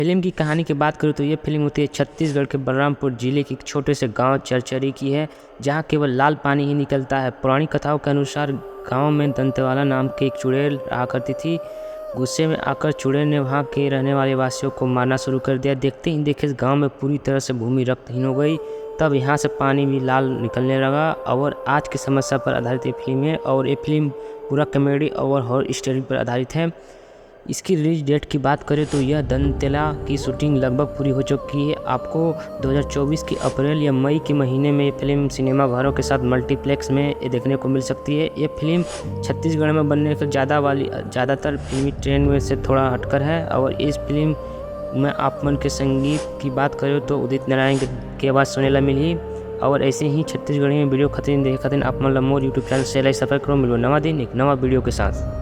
Film की कहानी की बात करूँ तो ये फिल्म होती है छत्तीसगढ़ के बलरामपुर जिले के एक छोटे से गांव चरचरी की है, जहां केवल लाल पानी ही निकलता है। पुरानी कथाओं के अनुसार गांव में दंतेवाला नाम की एक चुड़ैल रहा करती थी। गुस्से में आकर चुड़ैल ने वहां के रहने वाले वासियों को मारना शुरू कर दिया। देखते ही देखते इस गाँव में पूरी तरह से भूमि रक्तहीन हो गई। तब यहाँ से पानी भी लाल निकलने लगा और आज की समस्या पर आधारित ये फिल्म है। और ये फिल्म पूरा कॉमेडी और हॉरर स्टोरी पर आधारित है। इसकी रिलीज डेट की बात करें तो यह दंतेला की शूटिंग लगभग पूरी हो चुकी है। आपको 2024 की अप्रैल या मई के महीने में ये फिल्म सिनेमाघरों के साथ मल्टीप्लेक्स में ये देखने को मिल सकती है। ये फिल्म छत्तीसगढ़ में बनने के ज़्यादातर फिल्मी ट्रेंड में से थोड़ा हटकर है। और इस फिल्म में आप मन के संगीत की बात करें तो उदित नारायण की आवाज़ सुने ला मिली। और ऐसे ही छत्तीसगढ़ी में वीडियो खातिर आप मन मोर यूट्यूब चैनल से लाइक सब्सक्राइब करो। मिलो नवा दिन एक नवा वीडियो के साथ।